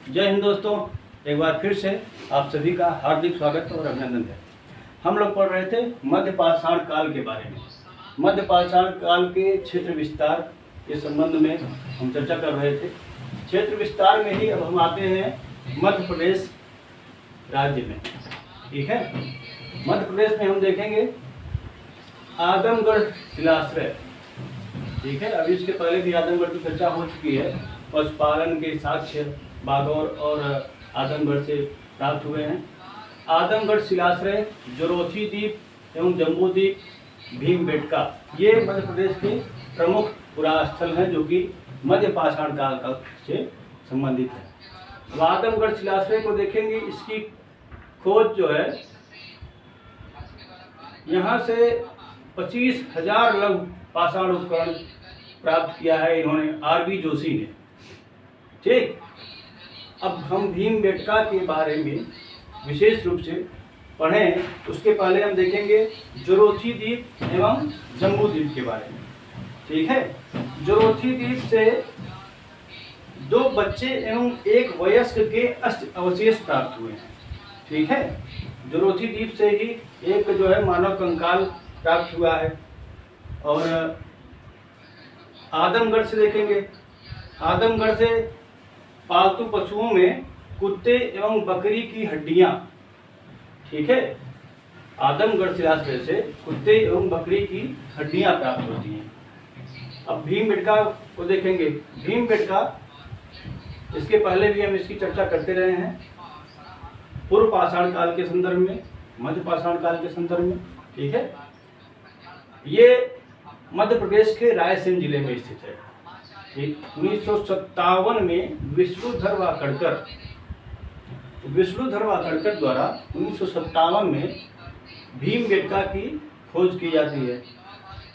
जय हिंद दोस्तों, एक बार फिर से आप सभी का हार्दिक स्वागत और अभिनंदन है। हम लोग पढ़ रहे थे मध्य पाषाण काल के बारे में। मध्य पाषाण काल के क्षेत्र विस्तार के संबंध में हम चर्चा कर रहे थे। क्षेत्र विस्तार में ही अब हम आते हैं मध्य प्रदेश राज्य में। ठीक है, मध्य प्रदेश में हम देखेंगे आदमगढ़ शिलाश्रय। ठीक है, अभी इसके पहले भी आदमगढ़ की चर्चा हो चुकी है। पशुपालन के साक्ष्य बागौर और आदमगढ़ से प्राप्त हुए हैं। आदमगढ़ शिलाश्रय, जरोथी द्वीप एवं जम्बू द्वीप, भीमबेटका, ये मध्य प्रदेश के प्रमुख पुरास्थल हैं जो कि मध्य पाषाण काल का से संबंधित है। अब आदमगढ़ शिलाश्रय को देखेंगे, इसकी खोज जो है यहाँ से 25,000 लघु पाषाण उपकरण प्राप्त किया है इन्होंने, आर.बी. जोशी ने। ठीक, अब हम भीमबेटका के बारे में विशेष रूप से पढ़ें, उसके पहले हम देखेंगे जरोथी द्वीप एवं जम्बू द्वीप के बारे में। ठीक है, जरोथी द्वीप से 2 बच्चे एवं 1 वयस्क के अस्थि अवशेष प्राप्त हुए हैं। ठीक है, जरोथी द्वीप से ही एक जो है मानव कंकाल प्राप्त हुआ है। और आदमगढ़ से देखेंगे, आदमगढ़ से पालतू पशुओं में कुत्ते एवं बकरी की हड्डियां। ठीक है, आदमगढ़ शिलाश्रय से कुत्ते एवं बकरी की हड्डियां प्राप्त होती हैं। अब भीमबेटका को देखेंगे, भीमबेटका इसके पहले भी हम इसकी चर्चा करते रहे हैं, पूर्व पाषाण काल के संदर्भ में, मध्य पाषाण काल के संदर्भ में। ठीक है, ये मध्य प्रदेश के रायसेन जिले में स्थित है। 1957 में विष्णुधर वाकड़कर द्वारा 1957 में भीमबेटका की खोज की जाती है।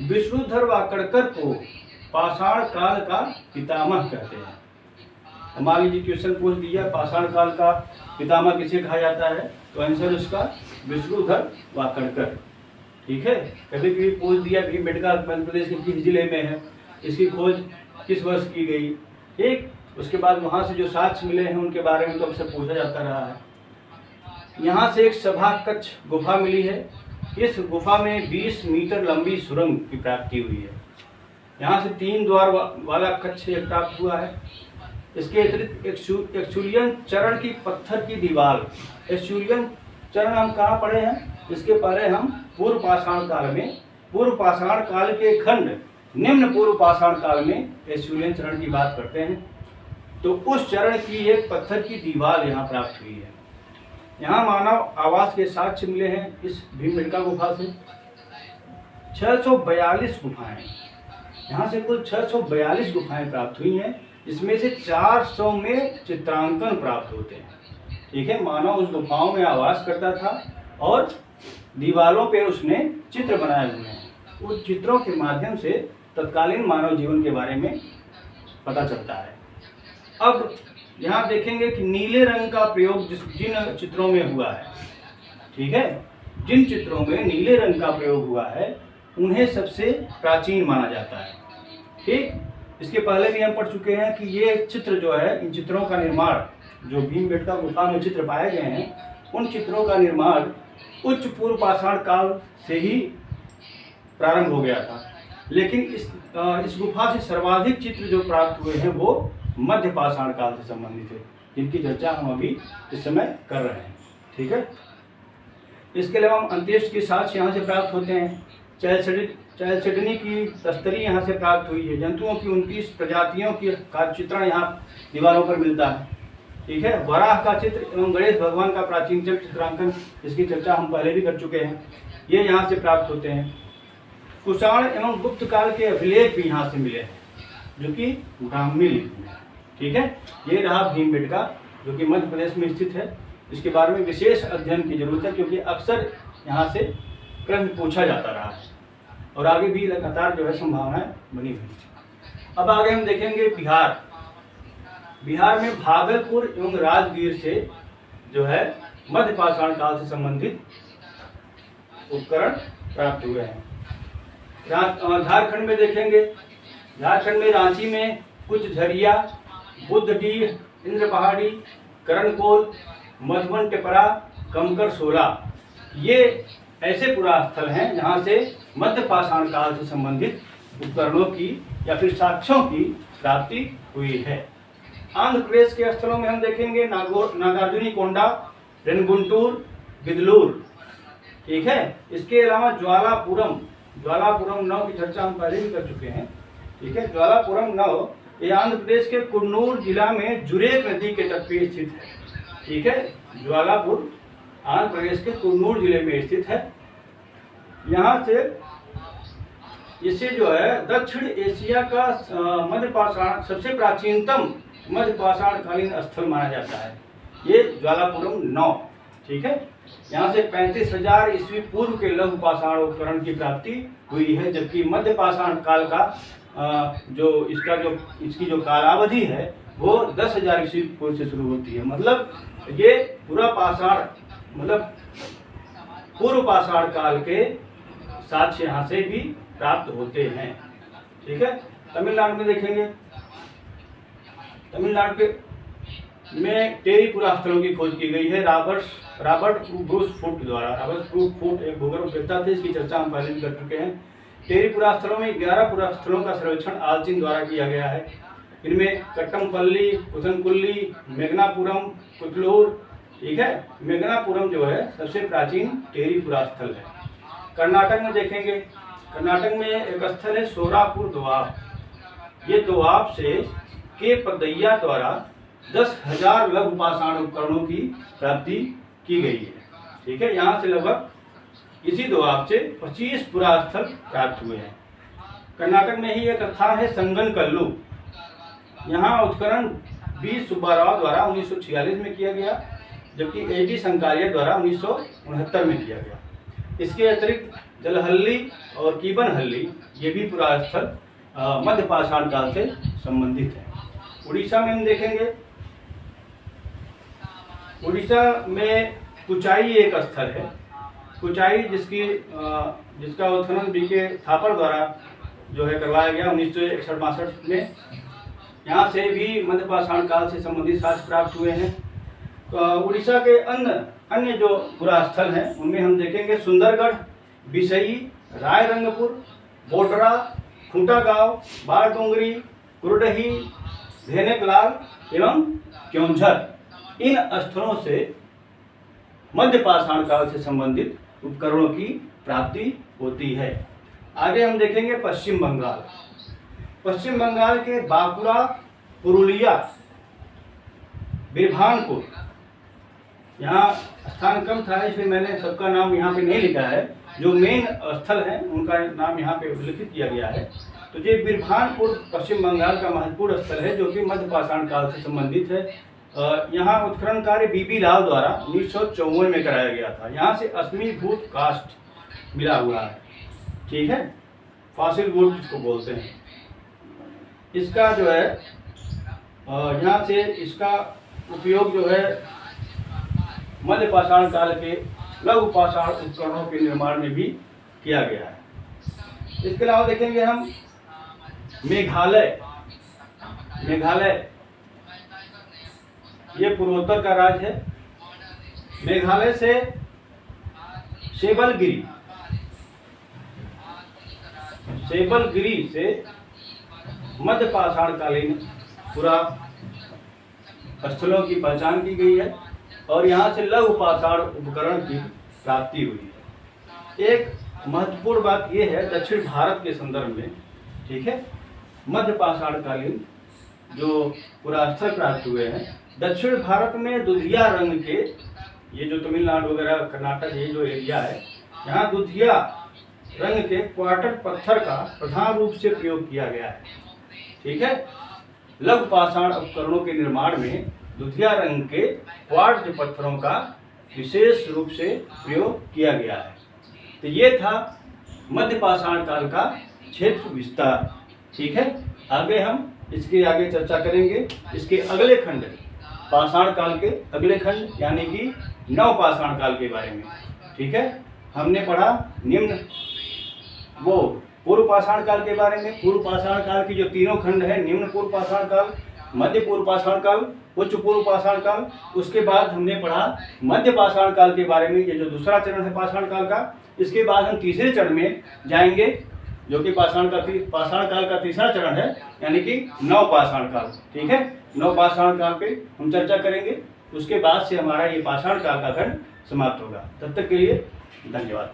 विष्णुधर वाकड़कर को पाषाण काल का पितामह कहते हैं। मान लीजिए क्वेश्चन पूछ दिया पाषाण काल का पितामह किसे कहा जाता है, तो आंसर उसका विष्णुधर वाकड़कर। ठीक है, कभी कभी पूछ दिया भीमबेटका मध्य प्रदेश के किस जिले में है, इसकी खोज किस वर्ष की गई। ठीक, उसके बाद वहाँ से जो साक्ष्य मिले हैं उनके बारे में तो अक्सर पूछा जाता रहा है। यहाँ से एक सभा कक्ष गुफा मिली है। इस गुफा में 20 मीटर लंबी सुरंग की प्राप्ति हुई है। यहाँ से 3 द्वार वाला कक्ष प्राप्त हुआ है। इसके अतिरिक्त एक्सुलियन चरण की पत्थर की दीवार। एक्सुलियन चरण हम कहाँ पढ़े हैं, इसके पहले हम पूर्व पाषाण काल में, पूर्व पाषाण काल के खंड निम्न पूर्व पाषाण काल में एक्सुलियन चरण की बात करते हैं। तो उस चरण की एक पत्थर की दीवार यहाँ प्राप्त हुई है। यहाँ मानव आवास के साक्ष्य मिले हैं इस भीमबेटका गुफा से। 642 गुफाएं, यहाँ से कुल 642 गुफाएं प्राप्त हुई हैं। इसमें से 400 में चित्रांकन प्राप्त होते हैं। ठीक है, मानव उस गुफाओं में आवास करता था और दीवारों पे उसने चित्र बनाए हुए हैं। उन चित्रों के माध्यम से तत्कालीन मानव जीवन के बारे में पता चलता है। अब यहाँ देखेंगे कि नीले रंग का प्रयोग जिन चित्रों में हुआ है, ठीक है, जिन चित्रों में नीले रंग का प्रयोग हुआ है उन्हें सबसे प्राचीन माना जाता है। ठीक, इसके पहले भी हम पढ़ चुके हैं कि ये चित्र जो है, इन चित्रों का निर्माण, जो भीमबेटका गुफा में चित्र पाए गए हैं, उन चित्रों का निर्माण उच्च पूर्व पाषाण काल से ही प्रारंभ हो गया था। लेकिन इस गुफा से सर्वाधिक चित्र जो प्राप्त हुए हैं वो मध्य पाषाण काल से संबंधित है, जिनकी चर्चा हम अभी इस समय कर रहे हैं। ठीक है, इसके अलावा हम अंत्येष्टि के साक्ष्य यहाँ से प्राप्त होते हैं। चैलसेडनी की तस्तरी यहाँ से प्राप्त हुई है। जंतुओं की 29 प्रजातियों का चित्रण यहाँ दीवारों पर मिलता है। ठीक है, वराह का चित्र एवं गणेश भगवान का प्राचीन चित्रांकन, इसकी चर्चा हम पहले भी कर चुके हैं, ये यहाँ से प्राप्त होते हैं। कुषाण एवं गुप्त काल के अभिलेख भी यहाँ से मिले हैं, जो कि ब्राह्मी लिपि में। ठीक है, ये रहा भीमबेटका जो कि मध्य प्रदेश में स्थित है। इसके बारे में विशेष अध्ययन की जरूरत है, क्योंकि अक्सर यहाँ से प्रश्न पूछा जाता रहा है और आगे भी लगातार जो है संभावनाएं बनी हुई। अब आगे हम देखेंगे बिहार। बिहार में भागलपुर एवं राजगीर से जो है मध्य पाषाण काल से संबंधित उपकरण प्राप्त हुए हैं। झारखंड में देखेंगे, झारखंड में रांची में कुछ झरिया, बुद्धडीह इंद्र पहाड़ी, करणकोल, मधुबन टिपरा, कमकर सोला, ये ऐसे पुरास्थल हैं जहाँ से मध्य पाषाण काल से संबंधित उपकरणों की या फिर साक्ष्यों की प्राप्ति हुई है। आंध्र प्रदेश के स्थलों में हम देखेंगे नागार्जुनी कोंडा, रेनगुंटूर, बिदलूर, ठीक है। इसके अलावा ज्वालापुरम नौ की चर्चा हम पहले भी कर चुके हैं, ठीक है। ज्वालापुरम नौ ये आंध्र प्रदेश के कुन्नूर जिला में जुरेक नदी के तट पे स्थित है, ठीक है। ज्वालापुर आंध्र प्रदेश के कुन्नूर जिले में स्थित है। यहाँ से इसे जो है दक्षिण एशिया का मध्य पाषाण सबसे प्राचीनतम मध्य पाषाण कालीन स्थल माना जाता है, ये ज्वालापुरम 9, ठीक है। यहाँ से 35,000 ईस्वी पूर्व के लघु पाषाण उपकरण की प्राप्ति हुई है, जबकि मध्य पाषाण काल का इसकी जो कालावधि है वो 10,000 ईस्वी पूर्व से शुरू होती है। मतलब ये पूरा पाषाण मतलब पूर्व पाषाण काल के साक्ष्य यहाँ से भी प्राप्त होते हैं, ठीक है। तमिलनाडु में देखेंगे, तमिलनाडु के में टेरी पुरास्थलों की खोज की गई है रॉबर्ट ब्रूस फुट द्वारा। रॉबर्ट ब्रूस फुट एक भूगर्भवेत्ता थे, इसकी चर्चा हम पहले भी कर चुके हैं। टेरी पुरास्थलों में 11 पुरास्थलों का सर्वेक्षण आलचिन द्वारा किया गया है। इनमें कट्टमपल्ली, कुथनकुल्ली, मेघनापुरम, कुतलूर, ठीक है। मेघनापुरम जो है सबसे प्राचीन टेरी पुरास्थल है। कर्नाटक में देखेंगे, कर्नाटक में एक स्थल है सोरापुर दोआब। ये दोआब से के पदैया द्वारा 10,000 लघु पाषाण उपकरणों की प्राप्ति की गई है, ठीक है। यहाँ से लगभग इसी दोआब से 25 पुरास्थल प्राप्त हुए हैं। कर्नाटक में ही एक स्थान है संगनकल्लू। यहाँ उत्खनन बी सुब्बाराव द्वारा 1946 में किया गया, जबकि एडी संकारिया द्वारा 1969 में किया गया। इसके अतिरिक्त जलहल्ली और कीबनहल्ली ये भी पुरास्थल मध्य पाषाण काल से संबंधित है। उड़ीसा में हम देखेंगे, उड़ीसा में कुचाई एक स्थल है। कुचाई जिसका उत्खनन बीके थापर द्वारा जो है करवाया गया 1961-62 में। यहाँ से भी मध्य पाषाण काल से संबंधित साक्ष्य प्राप्त हुए हैं। उड़ीसा के अन्य जो पुरास्थल हैं उनमें हम देखेंगे सुंदरगढ़, बिसई, रायरंगपुर, बोडरा, खूंटा गांव, बारडोंगरी, कुरडही, धेनेकलाल एवं क्योंझर। इन स्थलों से मध्य पाषाण काल से संबंधित उपकरणों की प्राप्ति होती है। आगे हम देखेंगे पश्चिम बंगाल। पश्चिम बंगाल के बांकुड़ा, पुरुलिया, बिरभानपुर, यहाँ स्थान कम था इसलिए मैंने सबका नाम यहाँ पे नहीं लिखा है। जो मेन स्थल है उनका नाम यहाँ पे उल्लेखित किया गया है। तो ये बिरभानपुर पश्चिम बंगाल का महत्वपूर्ण स्थल है जो कि मध्य पाषाण काल से संबंधित है। यहाँ उत्खनन कार्य बीबी लाल द्वारा 1954 में कराया गया था। यहाँ से अश्मीभूत कास्ट मिला हुआ है, ठीक है, फॉसिल वुड जिसको बोलते हैं। इसका जो है यहाँ से इसका उपयोग जो है मध्य पाषाण काल के लघु पाषाण उपकरणों के निर्माण में भी किया गया है। इसके अलावा देखेंगे हम मेघालय। ये पूर्वोत्तर का राज्य है। मेघालय से सेबलगिरी से मध्य पाषाण कालीन पूरा स्थलों की पहचान की गई है और यहाँ से लघु पाषाण उपकरण की प्राप्ति हुई है। एक महत्वपूर्ण बात यह है दक्षिण भारत के संदर्भ में, ठीक है, मध्य पाषाण कालीन जो पुरास्थल प्राप्त हुए हैं दक्षिण भारत में दुधिया रंग के, ये जो तमिलनाडु वगैरह कर्नाटक ये जो एरिया है यहाँ दुधिया रंग के क्वार्टर पत्थर का प्रधान रूप से प्रयोग किया गया है, ठीक है। लघु पाषाण उपकरणों के निर्माण में दुधिया रंग के क्वार्ट्ज पत्थरों का विशेष रूप से प्रयोग किया गया है। तो ये था मध्य पाषाण काल का क्षेत्र विस्तार, ठीक है। आगे हम इसकी आगे चर्चा करेंगे। इसके अगले खंड पाषाण काल के अगले खंड यानी कि नव पाषाण काल के बारे में, ठीक है। हमने पढ़ा निम्न पूर्व पाषाण काल के बारे में। पूर्व पाषाण काल की जो तीनों खंड है, निम्न पूर्व पाषाण काल, मध्य पूर्व पाषाण काल, उच्च पूर्व पाषाण काल। उसके बाद हमने पढ़ा मध्य पाषाण काल के बारे में, ये जो दूसरा चरण है पाषाण काल का। इसके बाद हम तीसरे चरण में जाएंगे, जो कि पाषाण काल का तीसरा चरण है, यानी कि नव पाषाण काल। ठीक है, नव पाषाण काल पे हम चर्चा करेंगे। उसके बाद से हमारा ये पाषाण काल का खंड समाप्त होगा। तब तक के लिए धन्यवाद।